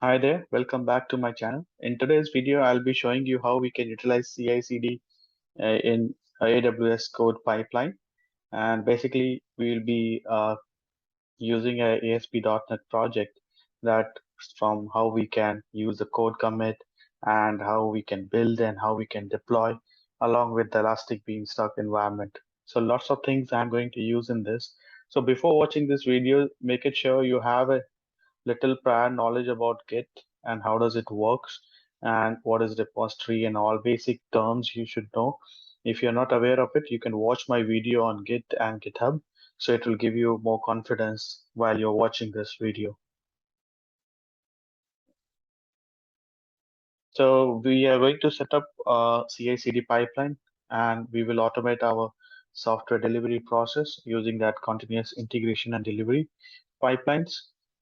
Hi there, welcome back to my channel. In today's video, I'll be showing you how we can utilize CI/CD in AWS CodePipeline. And basically, we'll be using a ASP.NET project that from how we can use the code commit and how we can build and how we can deploy along with the Elastic Beanstalk environment. So lots of things I'm going to use in this. So before watching this video, make it sure you have a little prior knowledge about Git and how does it works and what is repository and all basic terms you should know. If you're not aware of it, you can watch my video on Git and GitHub. So it will give you more confidence while you're watching this video. So we are going to set up a CI/CD pipeline and we will automate our software delivery process using that continuous integration and delivery pipelines.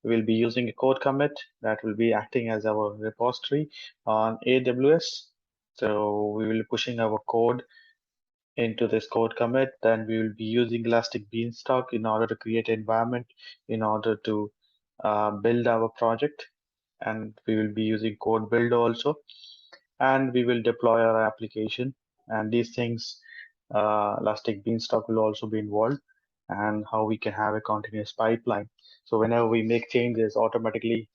We'll be using a code commit that will be acting as our repository on AWS. So we will be pushing our code into this code commit. Then we will be using Elastic Beanstalk in order to create an environment in order to build our project. And we will be using CodeBuild also. And we will deploy our application. And these things, Elastic Beanstalk will also be involved and how we can have a continuous pipeline. So whenever we make changes, automatically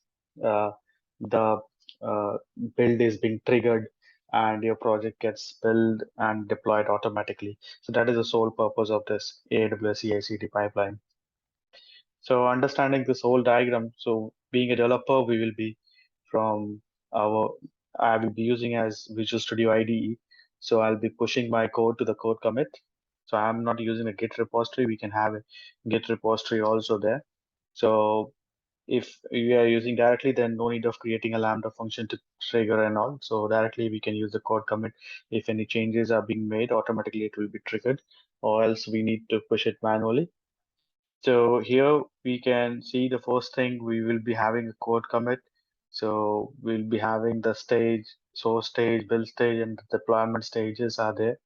uh, the uh, build is being triggered and your project gets built and deployed automatically. So that is the sole purpose of this AWS CI/CD pipeline. So understanding this whole diagram, so being a developer, we will be from our, I will be using as Visual Studio IDE. So I'll be pushing my code to the code commit. So I'm not using a Git repository. We can have a Git repository also there. So if we are using directly, then no need of creating a Lambda function to trigger and all. So directly we can use the code commit. If any changes are being made, automatically it will be triggered, or else we need to push it manually. So here we can see the first thing we will be having a code commit. So we'll be having the stage, source stage, build stage, and the deployment stages are there.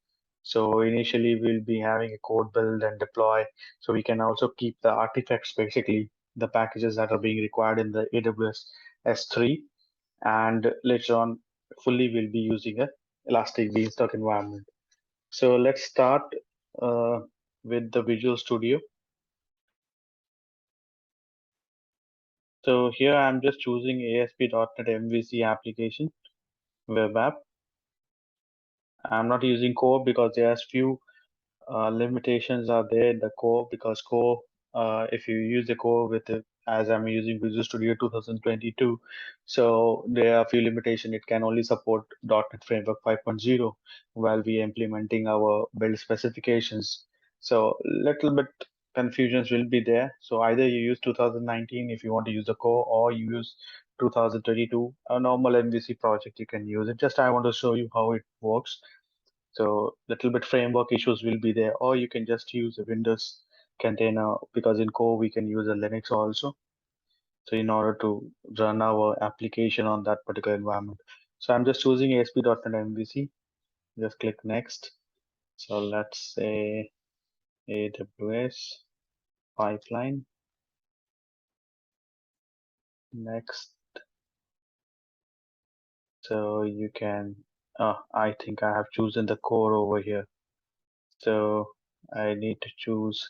So initially we'll be having a code build and deploy. So we can also keep the artifacts, basically the packages that are being required in the AWS S3. And later on, fully we'll be using a Elastic Beanstalk environment. So let's start uh, with the Visual Studio. So here I'm just choosing ASP.NET MVC application web app. I'm not using core because there's few limitations are there in the core because core, if you use the core with it, as I'm using Visual Studio 2022, so there are a few limitations. It can only support .NET Framework 5.0 while we implementing our build specifications. So little bit confusions will be there. So either you use 2019 if you want to use the core, or you use 2022, a normal MVC project you can use it. Just I want to show you how it works. So little bit framework issues will be there, or you can just use a Windows container because in core we can use a Linux also. So in order to run our application on that particular environment. So I'm just choosing ASP.NET MVC. Just click next. So let's say AWS pipeline. Next. So you can, I think I have chosen the core over here. So I need to choose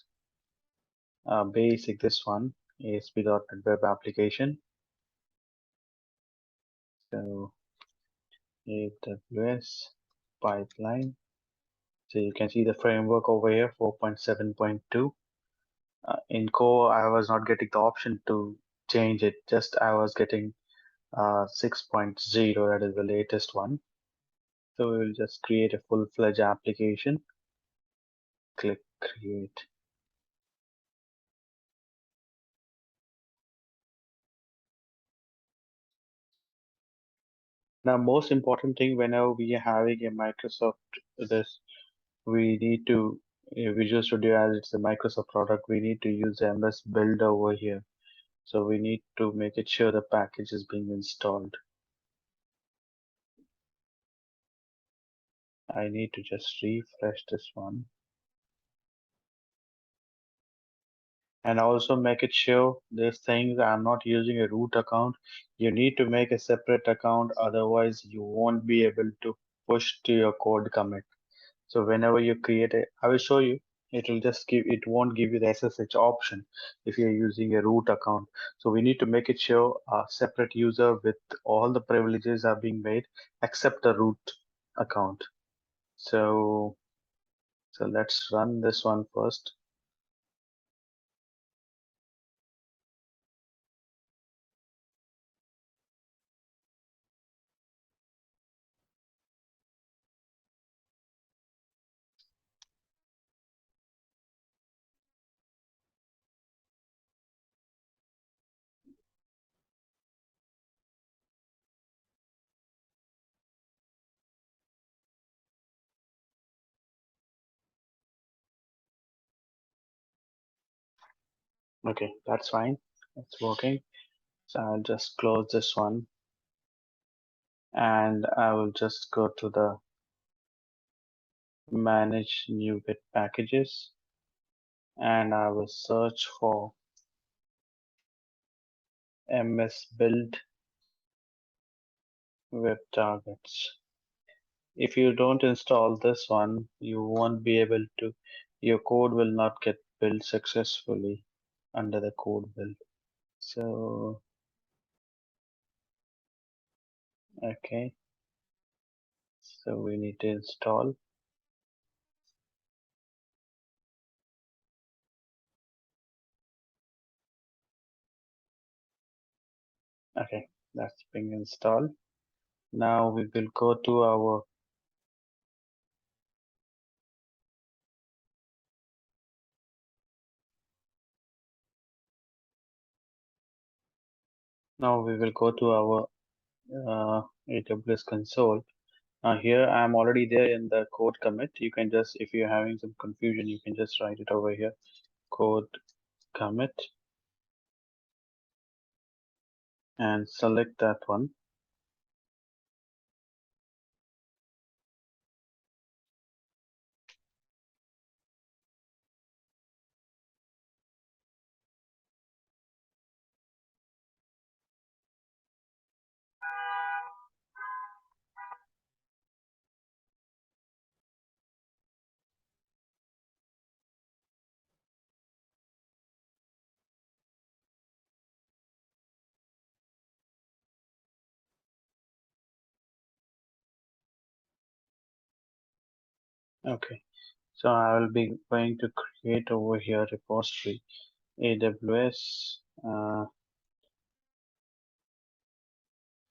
basic, this one, ASP.NET Web Application. So AWS pipeline. So you can see the framework over here, 4.7.2. In core, I was not getting the option to change it. Just I was getting 6.0, that is the latest one. So we'll just create a full-fledged application. Click create. Now, most important thing whenever we are having a Microsoft this, we need to Visual Studio, as it's a Microsoft product, we need to use MS Build over here. So we need to make it sure the package is being installed. I need to just refresh this one. And also make it sure these things I'm not using a root account. You need to make a separate account, otherwise you won't be able to push to your code commit. So whenever you create a, I will show you, it will just give, it won't give you the SSH option if you're using a root account. So we need to make it sure a separate user with all the privileges are being made except the root account. So let's run this one first. Okay, that's fine. It's working. So I'll just close this one and I will just go to the manage new bit packages and I will search for MS build web targets. If you don't install this one, you won't be able to, your code will not get built successfully under the code build. So, okay, so we need to install. Okay, that's being installed. Now we will go to our now we will go to our AWS console. Here I'm already there in the code commit. You can just, if you're having some confusion, you can just write it over here. Code commit and select that one. Okay, so I will be going to create over here repository AWS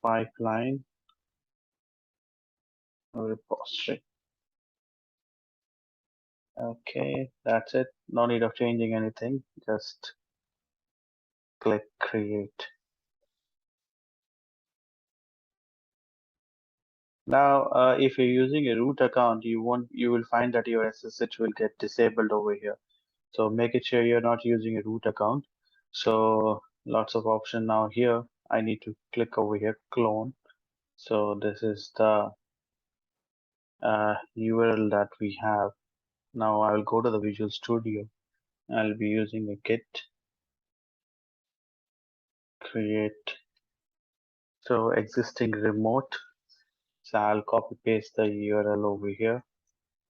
pipeline repository. Okay, that's it. No need of changing anything. Just click create. Now, if you're using a root account, you will find that your SSH will get disabled over here. So make it sure you're not using a root account. So lots of option now here. I need to click over here, clone. So this is the URL that we have. Now I will go to the Visual Studio. I'll be using a git create. So existing remote. So I'll copy paste the URL over here,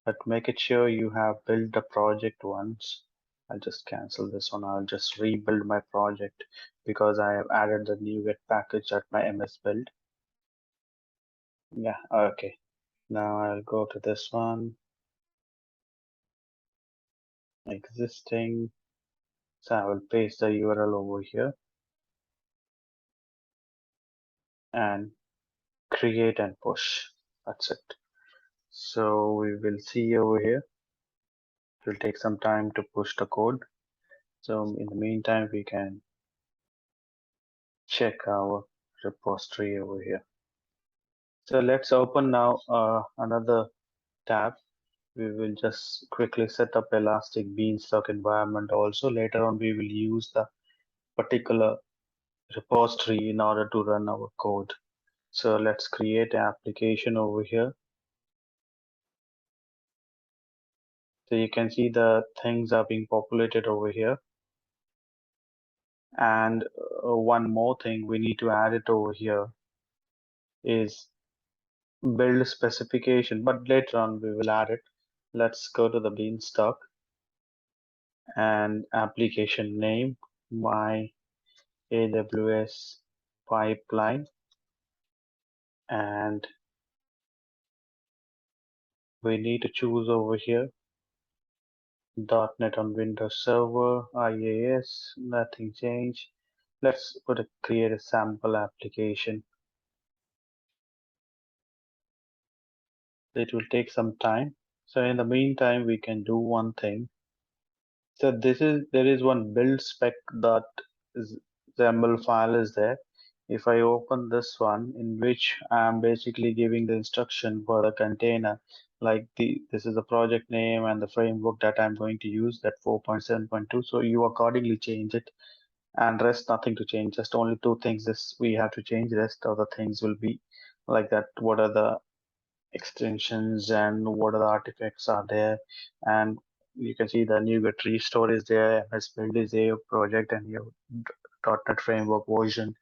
but make it sure you have built the project once. I'll just cancel this one. I'll just rebuild my project because I have added the new get package at my MS build. Yeah, okay. Now I'll go to this one, existing. So I will paste the URL over here and create and push. That's it. So we will see over here. It will take some time to push the code. So in the meantime, we can check our repository over here. So let's open now another tab. We will just quickly set up Elastic Beanstalk environment. Also later on, we will use the particular repository in order to run our code. So let's create an application over here. So you can see the things are being populated over here. And one more thing we need to add it over here is build specification, but later on we will add it. Let's go to the Beanstalk and application name, my AWS pipeline, and we need to choose over here .NET on Windows Server, IAS, nothing changed. Let's create a sample application. It will take some time. So in the meantime, we can do one thing. So there is one build spec dot XAML file is there. If I open this one, in which I am basically giving the instruction for the container, like this is the project name and the framework that I'm going to use, that 4.7.2. So you accordingly change it, and rest nothing to change. Just only two things this we have to change. Rest of the things will be like that. What are the extensions and what are the artifacts are there, and you can see the NuGet restore is there, MS Build is a project, and your .NET Framework version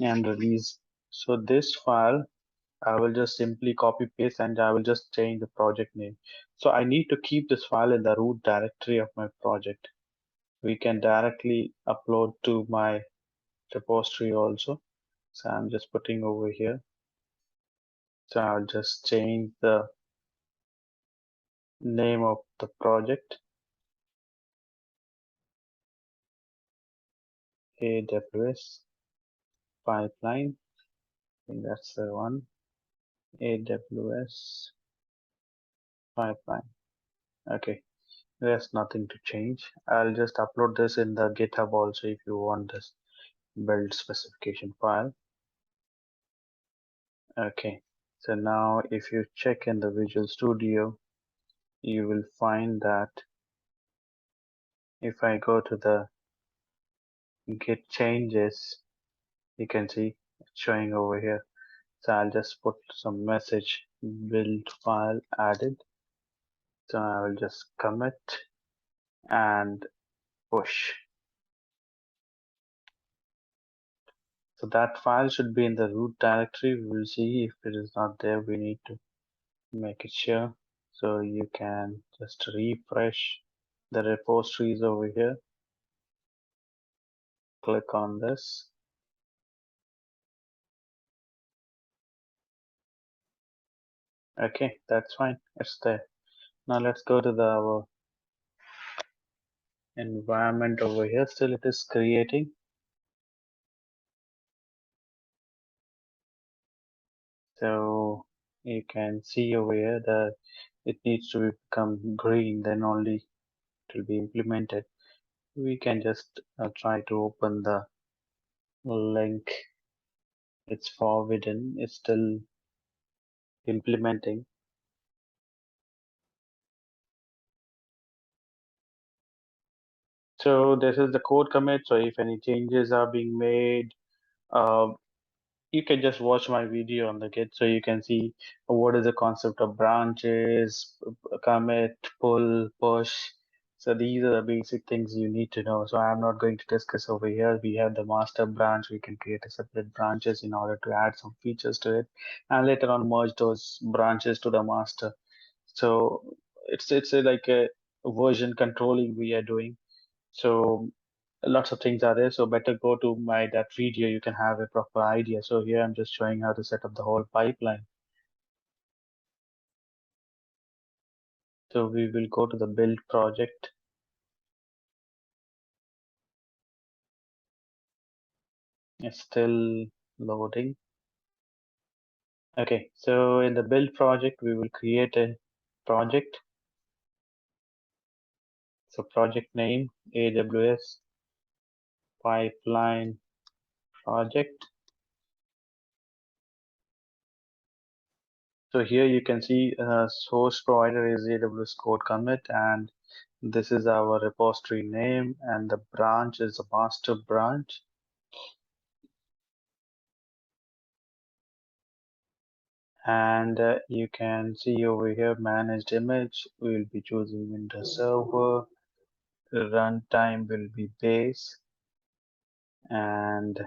and release. So this file I will just simply copy paste and I will just change the project name. So I need to keep this file in the root directory of my project. We can directly upload to my repository also. So I'm just putting over here. So I'll just change the name of the project, AWS pipeline. I think that's the one. AWS pipeline. Okay, there's nothing to change. I'll just upload this in the GitHub also if you want this build specification file. Okay, so now if you check in the Visual Studio, you will find that if I go to the Git changes, you can see it's showing over here. So I'll just put some message build file added. So I will just commit and push. So that file should be in the root directory. We will see if it is not there. We need to make it sure. So you can just refresh the repositories over here. Click on this. Okay, that's fine. It's there. Now let's go to our environment over here. Still it is creating. So you can see over here that it needs to become green, then only it will be implemented. We can just try to open the link. It's forbidden. It's still implementing. So this is the code commit. So if any changes are being made, uh, you can just watch my video on the Git, so you can see what is the concept of branches, commit, pull, push. So these are the basic things you need to know. So I'm not going to discuss over here. We have the master branch. We can create a separate branches in order to add some features to it, and later on merge those branches to the master. So it's like a version controlling we are doing. So lots of things are there, so better go to my that video, you can have a proper idea. So here I'm just showing how to set up the whole pipeline. So we will go to the build project. It's still loading. Okay, so in the build project we will create a project. So project name AWS pipeline project. So here you can see source provider is AWS code commit, and this is our repository name, and the branch is a master branch. And you can see over here managed image. We will be choosing Windows Server. Runtime will be base. and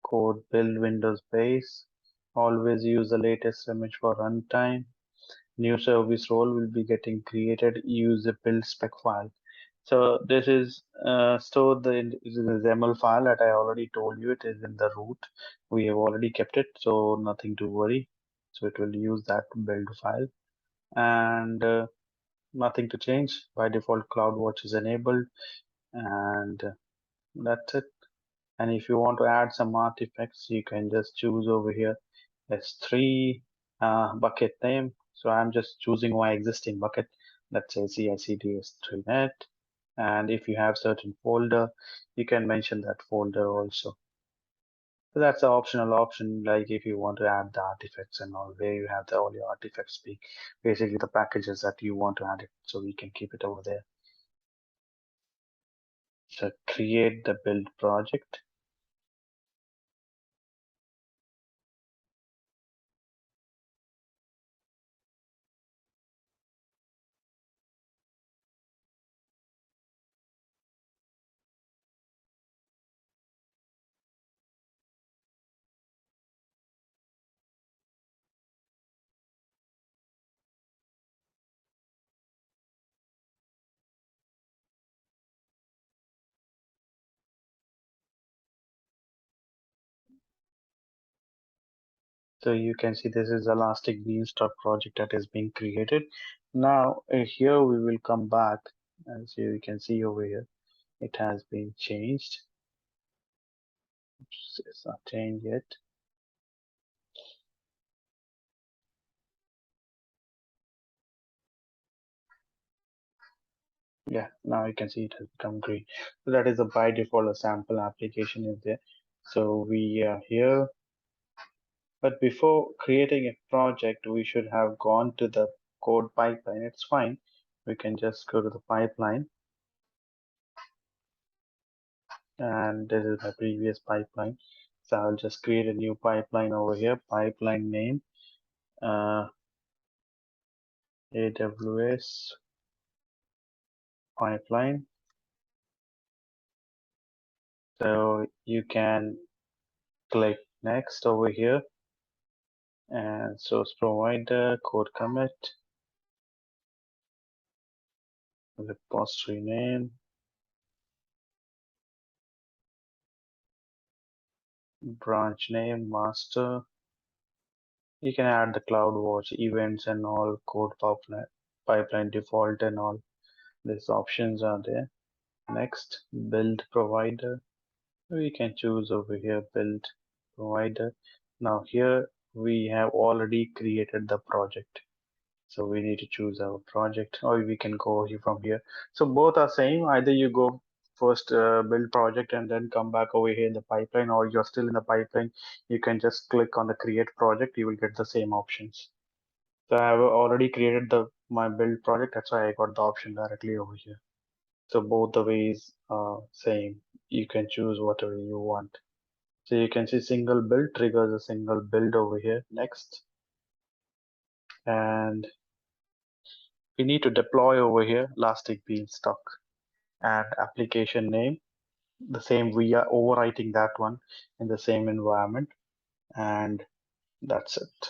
code build Windows base. Always use the latest image for runtime. New service role will be getting created. Use the build spec file. So this is stored is in the XAML file that I already told you. It is in the root. We have already kept it, so nothing to worry. So it will use that build file, and nothing to change. By default, CloudWatch is enabled, and that's it. And if you want to add some artifacts, you can just choose over here S3 bucket name. So I'm just choosing my existing bucket. Let's say CI/CD S3net. And if you have certain folder, you can mention that folder also. So that's the optional option. Like if you want to add the artifacts and all, where you have all your artifacts be basically the packages that you want to add it. So we can keep it over there. So create the build project. So you can see this is Elastic Beanstalk project that is being created. Now here we will come back, as you can see over here, it has been changed. Oops, it's not changed yet. Yeah, now you can see it has become green. So that is a by default a sample application is there. So we are here, but before creating a project, we should have gone to the code pipeline. It's fine. We can just go to the pipeline, and this is my previous pipeline. So I'll just create a new pipeline over here. Pipeline name, AWS pipeline. So you can click next over here, and source provider, code commit, repository name, branch name, master. You can add the CloudWatch events and all, code pipeline default and all. These options are there. Next, build provider. We can choose over here build provider. Now here we have already created the project. So we need to choose our project, or we can go here from here. So both are same. Either you go first build project and then come back over here in the pipeline, or you're still in the pipeline, you can just click on the create project. You will get the same options. So I have already created the my build project. That's why I got the option directly over here. So both the ways are same. You can choose whatever you want. So you can see single build triggers a single build over here. Next, and we need to deploy over here Elastic Beanstalk and application name. The same, we are overwriting that one in the same environment, and that's it.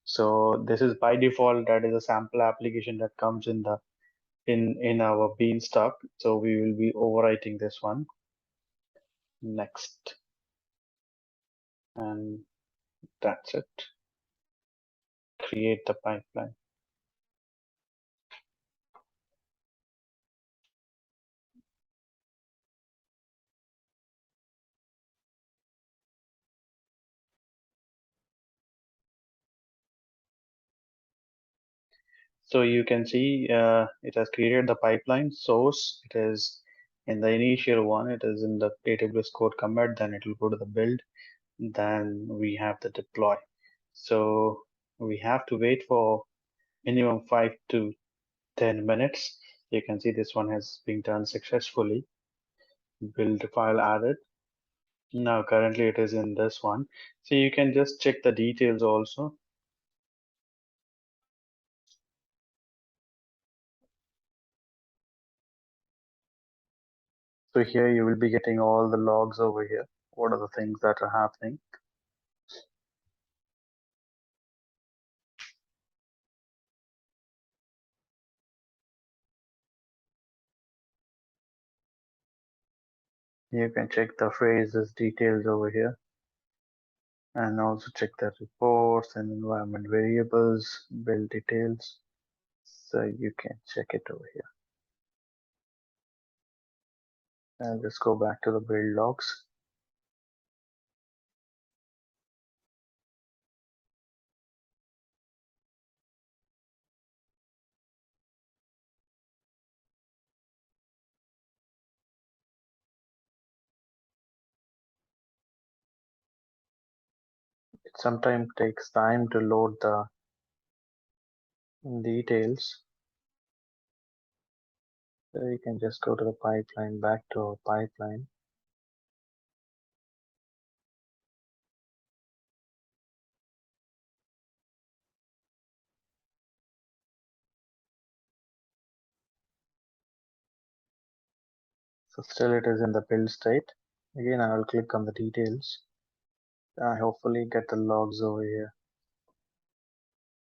So this is by default, that is a sample application that comes in the in our Beanstalk. So we will be overwriting this one. Next, and that's it. Create the pipeline. So you can see it has created the pipeline source. It is in the initial one, it is in the AWS code commit, then it will go to the build, then we have the deploy. So we have to wait for minimum 5 to 10 minutes. You can see this one has been done successfully. Build file added. Now currently it is in this one. So you can just check the details also. So here you will be getting all the logs over here. What are the things that are happening? You can check the phrases details over here and also check the reports and environment variables, build details. So you can check it over here. I'll just go back to the build logs. It sometimes takes time to load the details. So you can just go to the pipeline, back to our pipeline. So still it is in the build state. Again, I will click on the details. I hopefully get the logs over here.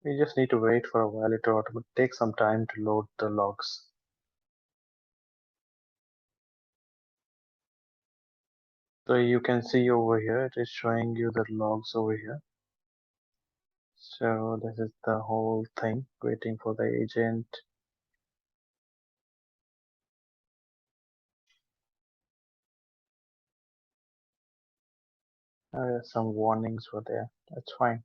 We just need to wait for a while. It will take some time to load the logs. So you can see over here, it is showing you the logs over here. So this is the whole thing, waiting for the agent. Some warnings were there. That's fine.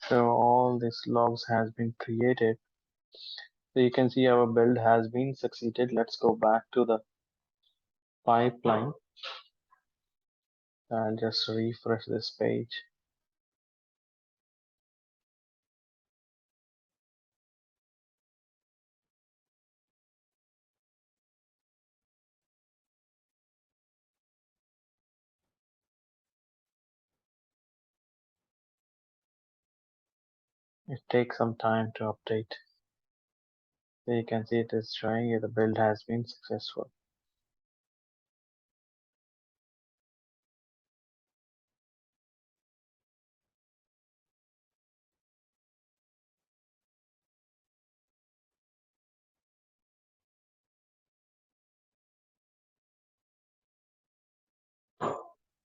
So all these logs has been created. So you can see our build has been succeeded. Let's go back to the pipeline. I'll just refresh this page. It takes some time to update. So you can see it is showing you the build has been successful.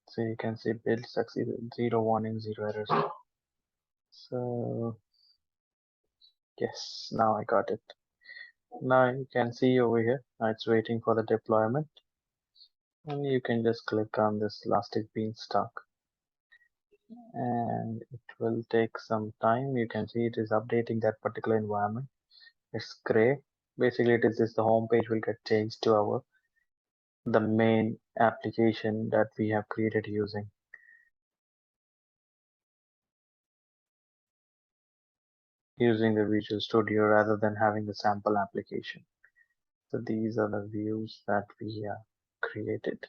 So you can see build succeeded, 0 warning, 0 errors. So yes, now I got it. Now you can see over here, now it's waiting for the deployment. And you can just click on this elastic beanstalk. And it will take some time. You can see it is updating that particular environment. It's gray. Basically, it is just the home page will get changed to the main application that we have created using the Visual Studio rather than having the sample application. So these are the views that we have created.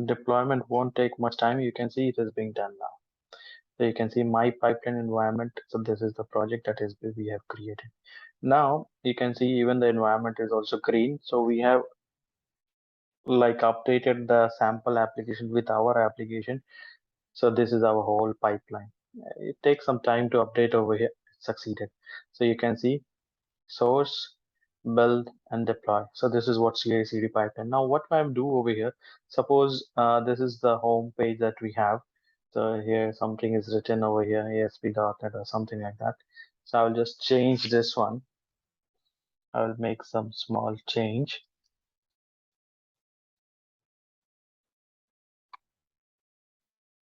Deployment won't take much time. You can see it is being done now. So you can see my pipeline environment. So this is the project that is we have created. Now you can see even the environment is also green. So we have like updated the sample application with our application. So this is our whole pipeline. It takes some time to update over here. It succeeded. So you can see source, build, and deploy. So this is what CI/CD pipeline. Now what I do over here, suppose this is the home page that we have. So here something is written over here, ASP.NET or something like that. So I'll just change this one. I will make some small change.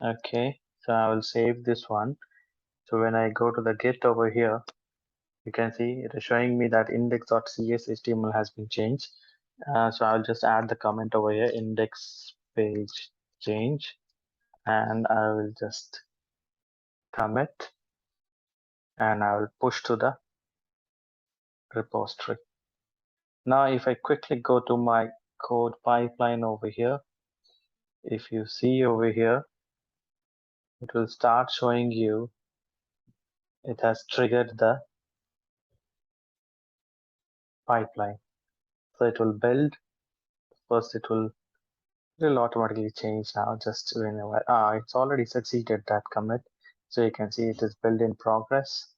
Okay, so I will save this one. So when I go to the Git over here, you can see it is showing me that index.cs HTML has been changed. So I'll just add the comment over here, index page change, and I will just commit and I will push to the repository. Now, if I quickly go to my code pipeline over here, if you see over here, it will start showing you it has triggered the pipeline. So it will build. First, it will automatically change now. Just whenever it's already succeeded that commit. So you can see it is build in progress.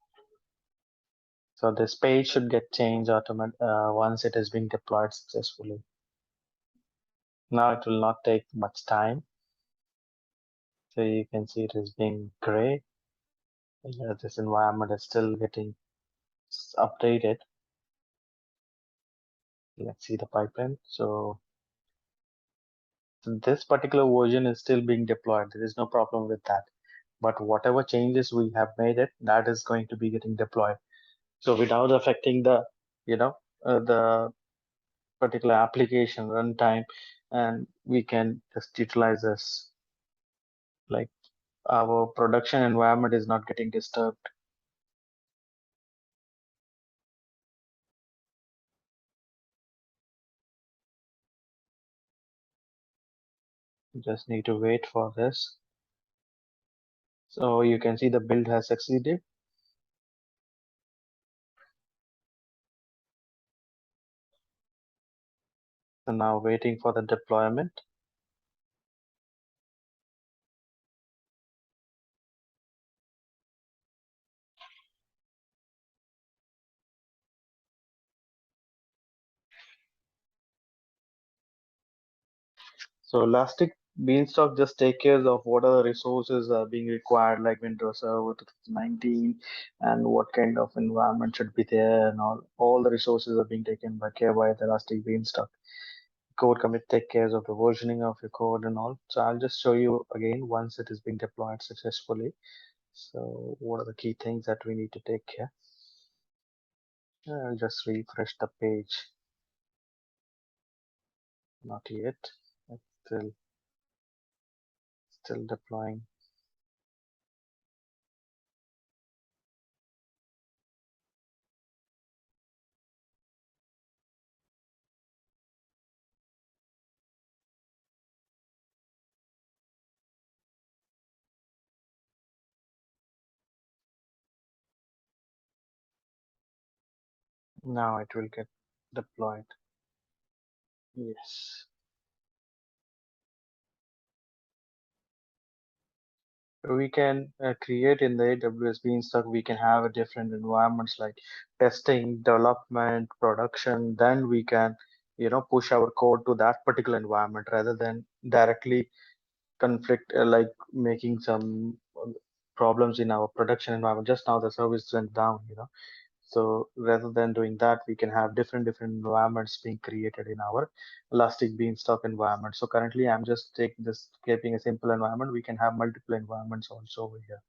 So this page should get changed once it is being deployed successfully. Now it will not take much time. So you can see it is being gray. Yeah, this environment is still getting updated. Let's see the pipeline. So this particular version is still being deployed. There is no problem with that. But whatever changes we have made it, that is going to be getting deployed. So without affecting the particular application runtime, and we can just utilize this. Like our production environment is not getting disturbed. Just need to wait for this. So you can see the build has succeeded. So now waiting for the deployment. So Elastic Beanstalk just take care of what are the resources are being required, like Windows Server 2019, and what kind of environment should be there, and all the resources are being taken care by the Elastic Beanstalk. Code commit take care of the versioning of your code and all. So I'll just show you again once it is being deployed successfully. So what are the key things that we need to take care? I'll just refresh the page. Not yet. It's still deploying. Now it will get deployed. Yes. We can create in the AWS Beanstalk, we can have a different environments like testing, development, production. Then we can, push our code to that particular environment rather than directly conflict, like making some problems in our production environment. Just now the service went down. So rather than doing that, we can have different environments being created in our Elastic Beanstalk environment. So currently, I'm just taking this, keeping a simple environment. We can have multiple environments also over here.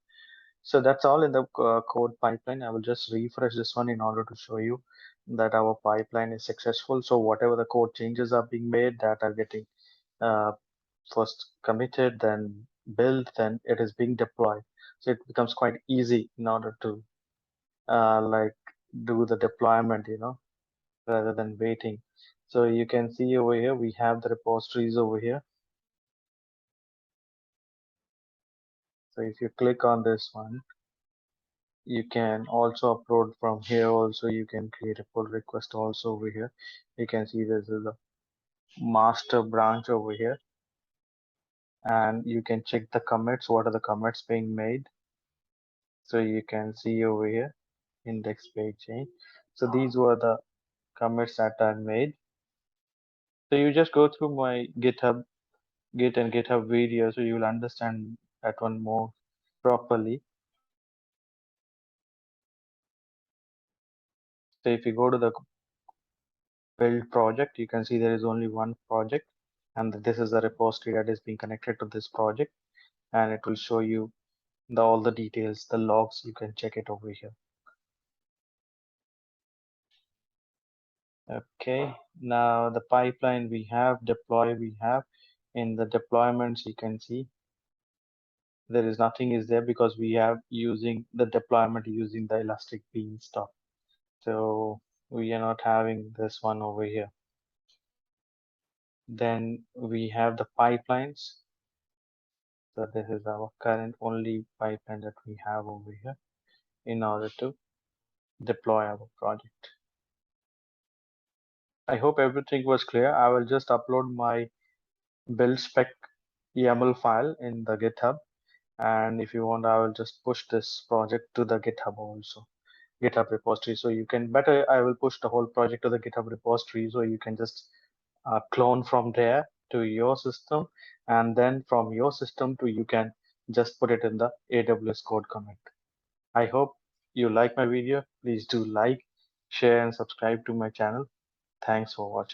So that's all in the code pipeline. I will just refresh this one in order to show you that our pipeline is successful. So whatever the code changes are being made that are getting uh, first committed, then built, then it is being deployed. So it becomes quite easy in order to like do the deployment, rather than waiting. So you can see over here, we have the repositories over here. So if you click on this one, you can also upload from here. Also, you can create a pull request also over here. You can see this is a master branch over here, and you can check the commits. What are the commits being made? So you can see over here, index page change. So these were the commits that are made. So you just go through my Git and GitHub video, so you will understand that one more properly. So if you go to the build project, you can see there is only one project, and this is the repository that is being connected to this project. and it will show you all the details, the logs. You can check it over here. Okay, now the pipeline we have, deploy we have. In the deployments, you can see there is nothing is there because we have using the deployment using the Elastic Beanstalk. So we are not having this one over here. Then we have the pipelines. So this is our current only pipeline that we have over here in order to deploy our project. I hope everything was clear. I will just upload my BUILDSPEC.YML file in the GitHub. And if you want, I will just push this project to the GitHub also, GitHub repository. So you can better, I will push the whole project to the GitHub repository. So you can just clone from there to your system. And then from your system to, you can just put it in the AWS code commit. I hope you like my video. Please do like, share, and subscribe to my channel. Thanks for watching.